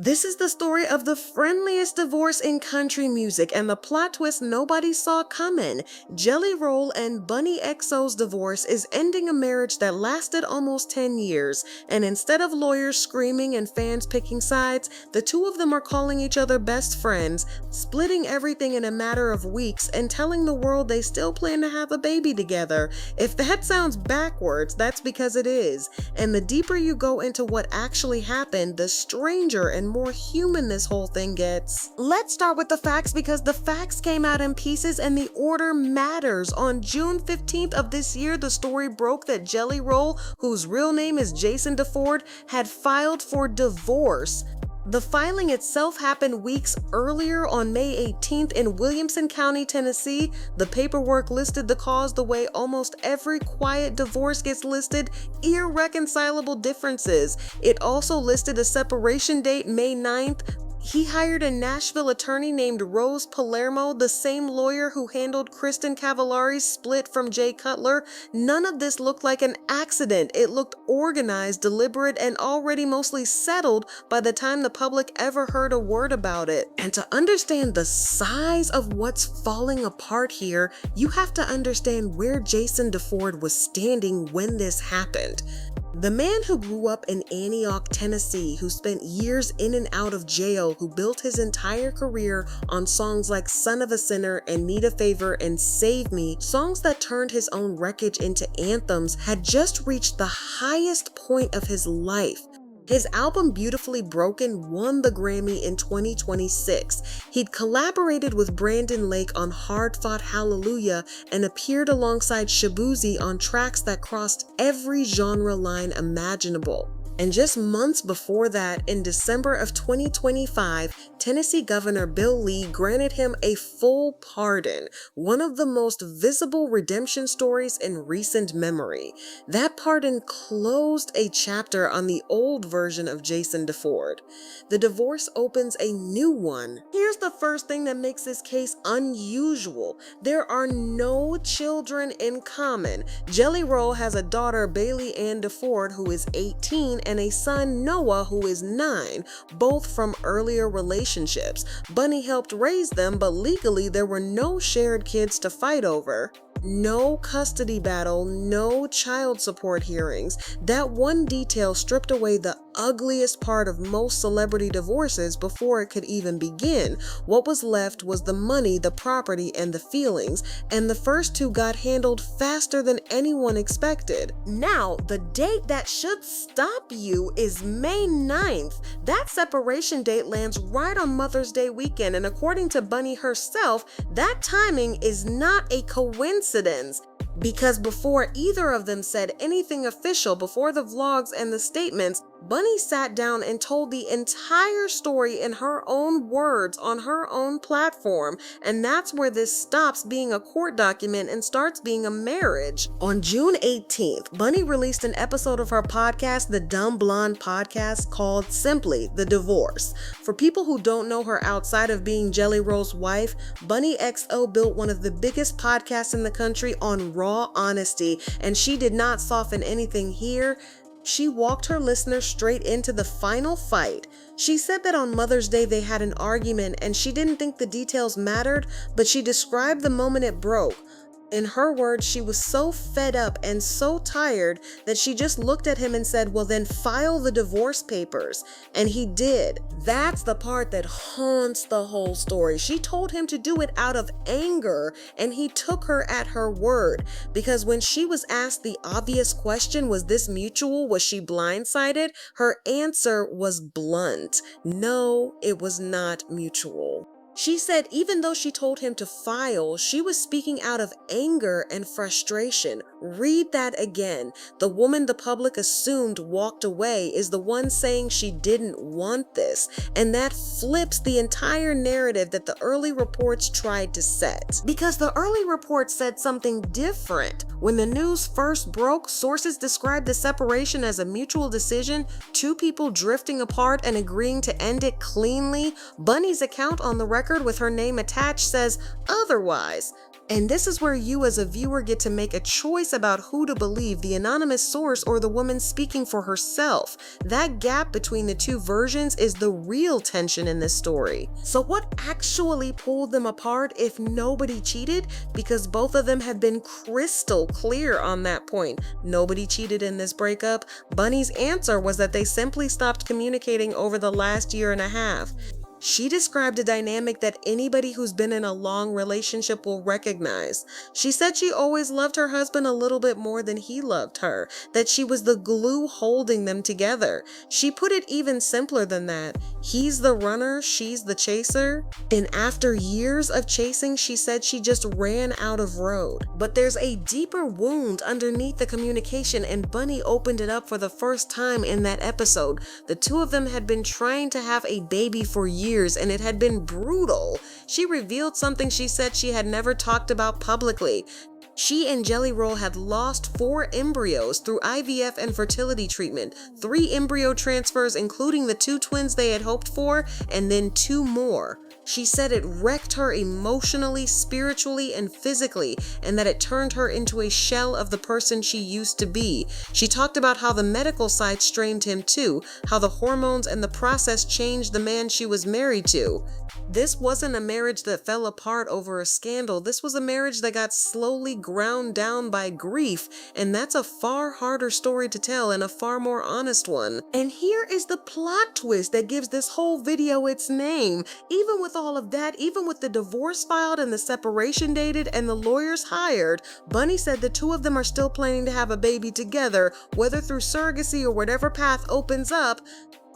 This is the story of the friendliest divorce in country music and the plot twist nobody saw coming. Jelly Roll and Bunnie XO's divorce is ending a marriage that lasted almost 10 years, and instead of lawyers screaming and fans picking sides, the two of them are calling each other best friends, splitting everything in a matter of weeks, and telling the world they still plan to have a baby together. If that sounds backwards, that's because it is. And the deeper you go into what actually happened, the stranger and more human this whole thing gets. Let's start with the facts because the facts came out in pieces and the order matters. On June 15th of this year, the story broke that Jelly Roll, whose real name is Jason DeFord, had filed for divorce. The filing itself happened weeks earlier on May 18th in Williamson County, Tennessee. The paperwork listed the cause the way almost every quiet divorce gets listed: irreconcilable differences. It also listed a separation date, May 9th. He hired a Nashville attorney named Rose Palermo, the same lawyer who handled Kristen Cavallari's split from Jay Cutler. None of this looked like an accident. It looked organized, deliberate, and already mostly settled by the time the public ever heard a word about it. And to understand the size of what's falling apart here, you have to understand where Jason DeFord was standing when this happened. The man who grew up in Antioch, Tennessee, who spent years in and out of jail, who built his entire career on songs like Son of a Sinner and Need a Favor and Save Me, songs that turned his own wreckage into anthems, had just reached the highest point of his life. His album Beautifully Broken won the Grammy in 2026. He'd collaborated with Brandon Lake on Hard Fought Hallelujah and appeared alongside Shaboozey on tracks that crossed every genre line imaginable. And just months before that, in December of 2025, Tennessee Governor Bill Lee granted him a full pardon, one of the most visible redemption stories in recent memory. That pardon closed a chapter on the old version of Jason DeFord. The divorce opens a new one. Here's the first thing that makes this case unusual. There are no children in common. Jelly Roll has a daughter, Bailey Ann DeFord, who is 18, and a son, Noah, who is 9, both from earlier relationships. Bunnie helped raise them, but legally there were no shared kids to fight over. No custody battle, no child support hearings. That one detail stripped away the ugliest part of most celebrity divorces before it could even begin. What was left was the money, the property, and the feelings, and the first two got handled faster than anyone expected. Now, the date that should stop you is May 9th. That separation date lands right on Mother's Day weekend, and according to Bunnie herself, that timing is not a coincidence. Because before either of them said anything official, before the vlogs and the statements, Bunnie sat down and told the entire story in her own words on her own platform, and that's where this stops being a court document and starts being a marriage. On June 18th, Bunnie released an episode of her podcast, the Dumb Blonde Podcast, called simply The Divorce. For people who don't know her outside of being Jelly Roll's wife, Bunnie XO built one of the biggest podcasts in the country on raw honesty, and she did not soften anything here. She walked her listeners straight into the final fight. She said that on Mother's Day they had an argument and she didn't think the details mattered, but she described the moment it broke. In her words, she was so fed up and so tired that she just looked at him and said, "Well, then file the divorce papers." And he did. That's the part that haunts the whole story. She told him to do it out of anger, and he took her at her word. Because when she was asked the obvious question, was this mutual? Was she blindsided? Her answer was blunt. No, it was not mutual. She said even though she told him to file, she was speaking out of anger and frustration. Read that again. The woman the public assumed walked away is the one saying she didn't want this, and that flips the entire narrative that the early reports tried to set. Because the early reports said something different. When the news first broke, sources described the separation as a mutual decision, two people drifting apart and agreeing to end it cleanly. Bunnie's account on the record with her name attached says otherwise. And this is where you as a viewer get to make a choice about who to believe, the anonymous source or the woman speaking for herself. That gap between the two versions is the real tension in this story. So what actually pulled them apart if nobody cheated? Because both of them have been crystal clear on that point. Nobody cheated in this breakup. Bunnie's answer was that they simply stopped communicating over the last year and a half. She described a dynamic that anybody who's been in a long relationship will recognize. She said she always loved her husband a little bit more than he loved her, that she was the glue holding them together. She put it even simpler than that. He's the runner, she's the chaser. And after years of chasing, she said she just ran out of road. But there's a deeper wound underneath the communication, and Bunnie opened it up for the first time in that episode. The two of them had been trying to have a baby for years, and it had been brutal. She revealed something she said she had never talked about publicly. She and Jelly Roll had lost 4 embryos through IVF and fertility treatment, 3 embryo transfers including the 2 twins they had hoped for, and then 2 more. She said it wrecked her emotionally, spiritually, and physically, and that it turned her into a shell of the person she used to be. She talked about how the medical side strained him too, how the hormones and the process changed the man she was married to. This wasn't a marriage that fell apart over a scandal. This was a marriage that got slowly ground down by grief, and that's a far harder story to tell and a far more honest one. And here is the plot twist that gives this whole video its name. Even with all of that, even with the divorce filed and the separation dated and the lawyers hired, Bunnie said the two of them are still planning to have a baby together, whether through surrogacy or whatever path opens up.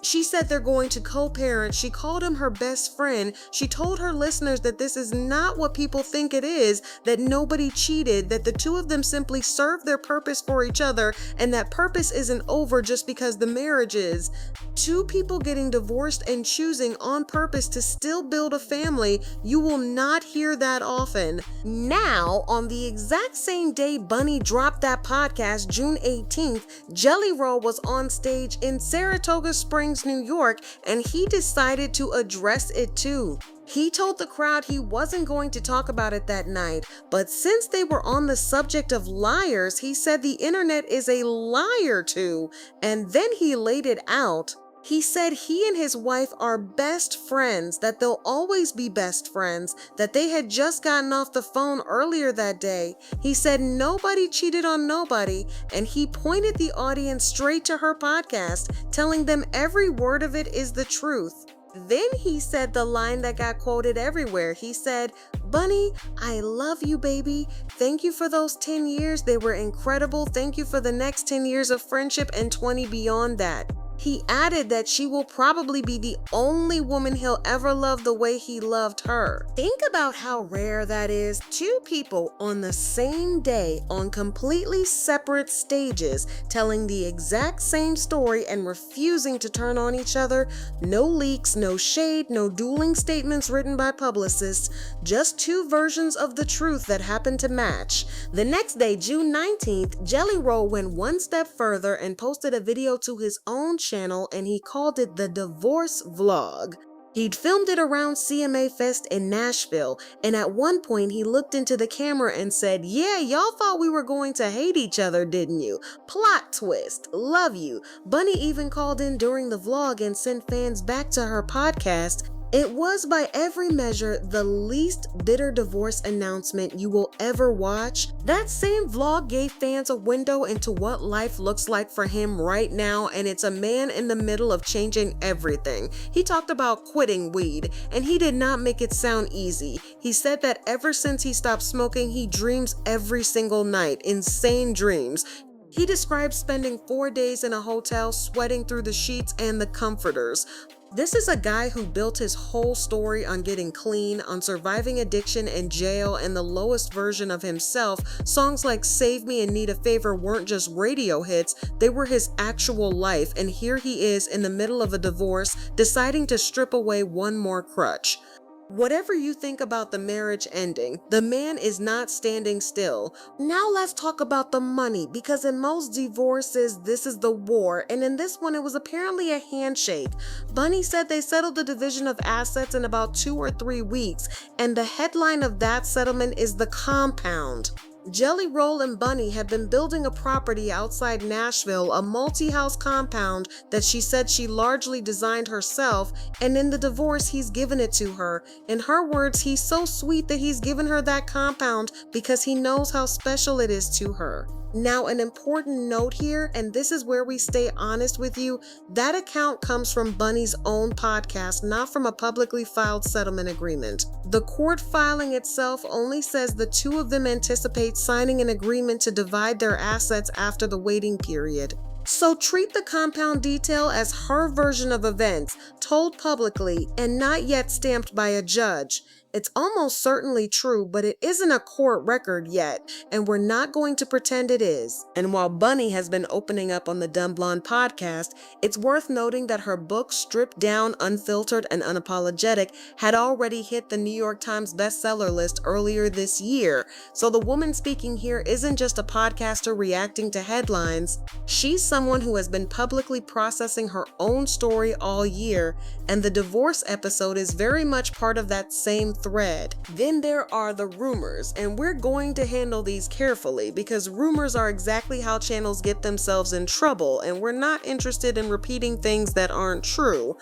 She said they're going to co-parent. She called him her best friend. She told her listeners that this is not what people think it is, that nobody cheated, that the two of them simply serve their purpose for each other, and that purpose isn't over just because the marriage is. Two people getting divorced and choosing on purpose to still build a family, you will not hear that often. Now, on the exact same day Bunnie dropped that podcast, June 18th, Jelly Roll was on stage in Saratoga Springs, New York, and he decided to address it too. He told the crowd he wasn't going to talk about it that night, but since they were on the subject of liars, he said the internet is a liar too, and then he laid it out. He said he and his wife are best friends, that they'll always be best friends, that they had just gotten off the phone earlier that day. He said nobody cheated on nobody, and he pointed the audience straight to her podcast, telling them every word of it is the truth. Then he said the line that got quoted everywhere. He said, "Bunnie, I love you, baby. Thank you for those 10 years. They were incredible. Thank you for the next 10 years of friendship and 20 beyond that." He added that she will probably be the only woman he'll ever love the way he loved her. Think about how rare that is. Two people on the same day on completely separate stages telling the exact same story and refusing to turn on each other. No leaks, no shade, no dueling statements written by publicists, just two versions of the truth that happened to match. The next day, June 19th, Jelly Roll went one step further and posted a video to his own channel, and he called it the Divorce Vlog. He'd filmed it around CMA Fest in Nashville, and at one point he looked into the camera and said, "Yeah, y'all thought we were going to hate each other, didn't you? Plot twist. Love you." Bunnie even called in during the vlog and sent fans back to her podcast. It was by every measure the least bitter divorce announcement you will ever watch. That same vlog gave fans a window into what life looks like for him right now, and it's a man in the middle of changing everything. He talked about quitting weed, and he did not make it sound easy. He said that ever since he stopped smoking, he dreams every single night, insane dreams. He described spending 4 days in a hotel, sweating through the sheets and the comforters. This is a guy who built his whole story on getting clean, on surviving addiction and jail, and the lowest version of himself. Songs like Save Me and Need a Favor weren't just radio hits, they were his actual life, and here he is in the middle of a divorce, deciding to strip away one more crutch. Whatever you think about the marriage ending, the man is not standing still. Now let's talk about the money, because in most divorces, this is the war, and in this one, it was apparently a handshake. Bunnie said they settled the division of assets in about 2 or 3 weeks, and the headline of that settlement is the compound. Jelly Roll and Bunnie had been building a property outside Nashville, a multi-house compound that she said she largely designed herself, and in the divorce he's given it to her. In her words, he's so sweet that he's given her that compound because he knows how special it is to her. Now, an important note here, and this is where we stay honest with you, that account comes from Bunnie's own podcast, not from a publicly filed settlement agreement. The court filing itself only says the two of them anticipate signing an agreement to divide their assets after the waiting period. So treat the compound detail as her version of events, told publicly and not yet stamped by a judge. It's almost certainly true, but it isn't a court record yet, and we're not going to pretend it is. And while Bunnie has been opening up on the Dumb Blonde podcast, it's worth noting that her book, Stripped Down, Unfiltered, and Unapologetic, had already hit the New York Times bestseller list earlier this year. So the woman speaking here isn't just a podcaster reacting to headlines. She's someone who has been publicly processing her own story all year, and the divorce episode is very much part of that same thread. Then there are the rumors, and we're going to handle these carefully because rumors are exactly how channels get themselves in trouble, and we're not interested in repeating things that aren't true.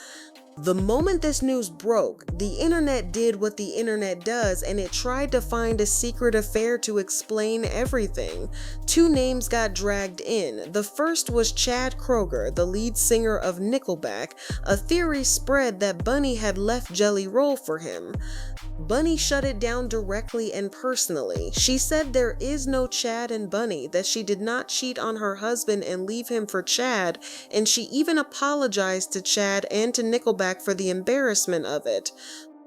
The moment this news broke, the internet did what the internet does, and it tried to find a secret affair to explain everything. Two names got dragged in. The first was Chad Kroeger, the lead singer of Nickelback. A theory spread that Bunnie had left Jelly Roll for him. Bunnie shut it down directly and personally. She said there is no Chad and Bunnie, that she did not cheat on her husband and leave him for Chad, and she even apologized to Chad and to Nickelback for the embarrassment of it.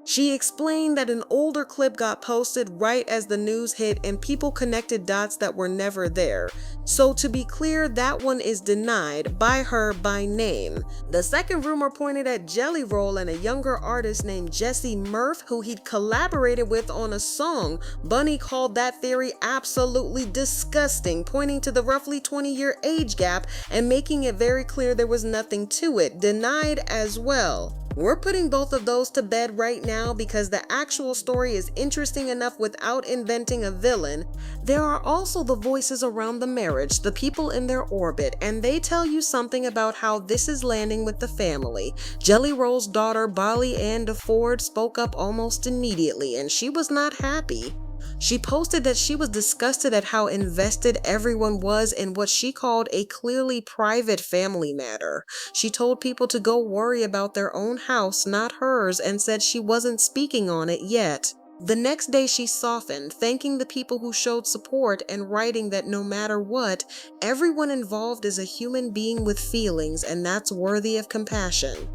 She explained that an older clip got posted right as the news hit and people connected dots that were never there. So to be clear, that one is denied by her by name. The second rumor pointed at Jelly Roll and a younger artist named Jesse Murph, who he'd collaborated with on a song. Bunnie called that theory absolutely disgusting, pointing to the roughly 20-year age gap and making it very clear there was nothing to it. Denied as well. We're putting both of those to bed right now because the actual story is interesting enough without inventing a villain. There are also the voices around the marriage, the people in their orbit, and they tell you something about how this is landing with the family. Jelly Roll's daughter, Bolly Ann DeFord, spoke up almost immediately, and she was not happy. She posted that she was disgusted at how invested everyone was in what she called a clearly private family matter. She told people to go worry about their own house, not hers, and said she wasn't speaking on it yet. The next day she softened, thanking the people who showed support and writing that no matter what, everyone involved is a human being with feelings, and that's worthy of compassion.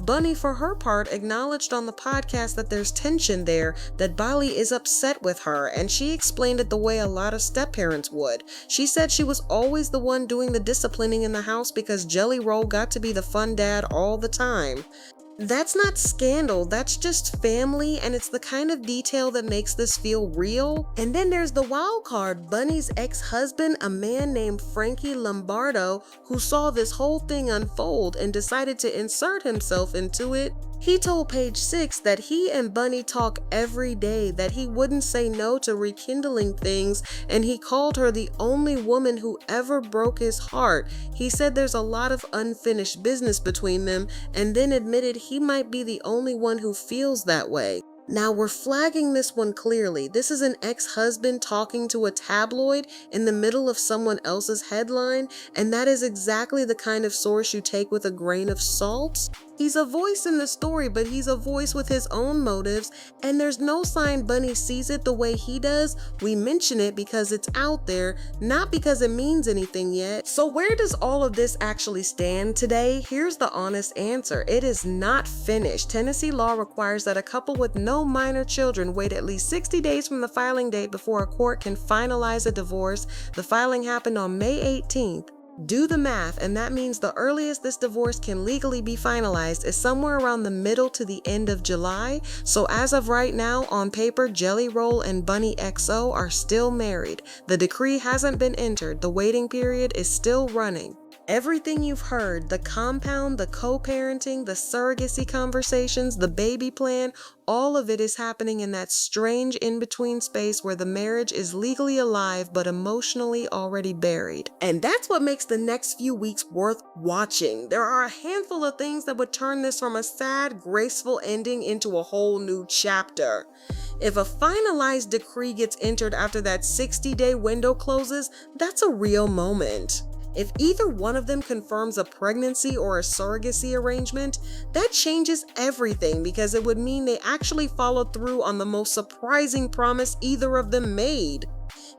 Bunnie, for her part, acknowledged on the podcast that there's tension there, that Bolly is upset with her, and she explained it the way a lot of step-parents would. She said she was always the one doing the disciplining in the house because Jelly Roll got to be the fun dad all the time. That's not scandal, that's just family, and it's the kind of detail that makes this feel real. And then there's the wild card, Bunnie's ex-husband, a man named Frankie Lombardo, who saw this whole thing unfold and decided to insert himself into it. He told Page 6 that he and Bunnie talk every day, that he wouldn't say no to rekindling things, and he called her the only woman who ever broke his heart. He said there's a lot of unfinished business between them, and then admitted he might be the only one who feels that way. Now we're flagging this one clearly. This is an ex-husband talking to a tabloid in the middle of someone else's headline, and that is exactly the kind of source you take with a grain of salt. He's a voice in the story, but he's a voice with his own motives, and there's no sign Bunnie sees it the way he does. We mention it because it's out there, not because it means anything yet. So where does all of this actually stand today? Here's the honest answer. It is not finished. Tennessee law requires that a couple with no minor children wait at least 60 days from the filing date before a court can finalize a divorce. The filing happened on May 18th. Do the math, and that means the earliest this divorce can legally be finalized is somewhere around the middle to the end of July. So as of right now, on paper, Jelly Roll and Bunnie XO are still married. The decree hasn't been entered. The waiting period is still running. Everything you've heard, the compound, the co-parenting, the surrogacy conversations, the baby plan, all of it is happening in that strange in-between space where the marriage is legally alive but emotionally already buried. And that's what makes the next few weeks worth watching. There are a handful of things that would turn this from a sad, graceful ending into a whole new chapter. If a finalized decree gets entered after that 60-day window closes, that's a real moment. If either one of them confirms a pregnancy or a surrogacy arrangement, that changes everything because it would mean they actually followed through on the most surprising promise either of them made.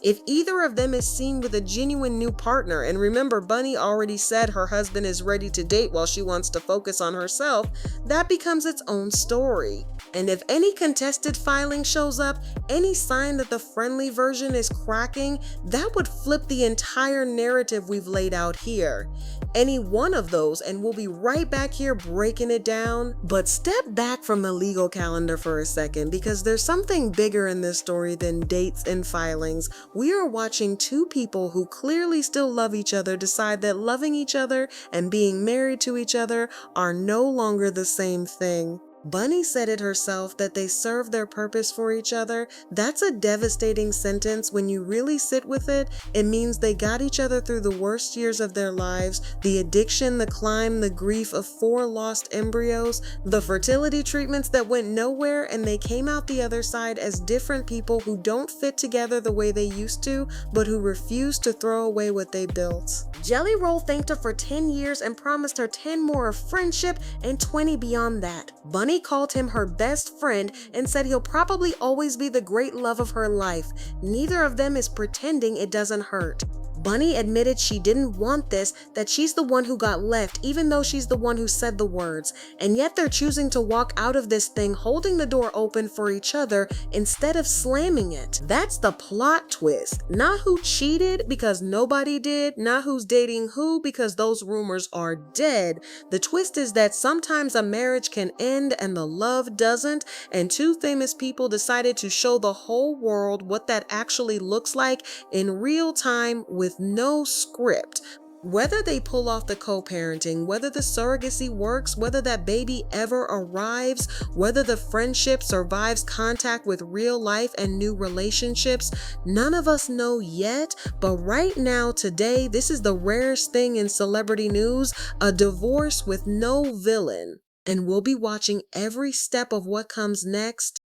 If either of them is seen with a genuine new partner, and remember, Bunnie already said her husband is ready to date while she wants to focus on herself, that becomes its own story. And if any contested filing shows up, any sign that the friendly version is cracking, that would flip the entire narrative we've laid out here. Any one of those, and we'll be right back here breaking it down. But step back from the legal calendar for a second, because there's something bigger in this story than dates and filings. We are watching two people who clearly still love each other decide that loving each other and being married to each other are no longer the same thing. Bunnie said it herself that they serve their purpose for each other. That's a devastating sentence. When you really sit with it, it means they got each other through the worst years of their lives, the addiction, the climb, the grief of 4 lost embryos, the fertility treatments that went nowhere, and they came out the other side as different people who don't fit together the way they used to, but who refuse to throw away what they built. Jelly Roll thanked her for 10 years and promised her 10 more of friendship and 20 beyond that. Bunnie called him her best friend and said he'll probably always be the great love of her life. Neither of them is pretending it doesn't hurt. Bunnie admitted she didn't want this, that she's the one who got left, even though she's the one who said the words. And yet they're choosing to walk out of this thing holding the door open for each other instead of slamming it. That's the plot twist. Not who cheated, because nobody did. Not who's dating who, because those rumors are dead. The twist is that sometimes a marriage can end and the love doesn't, and two famous people decided to show the whole world what that actually looks like in real time with no script. Whether they pull off the co-parenting, whether the surrogacy works, whether that baby ever arrives, whether the friendship survives contact with real life and new relationships, none of us know yet. But right now, today, this is the rarest thing in celebrity news, a divorce with no villain. And we'll be watching every step of what comes next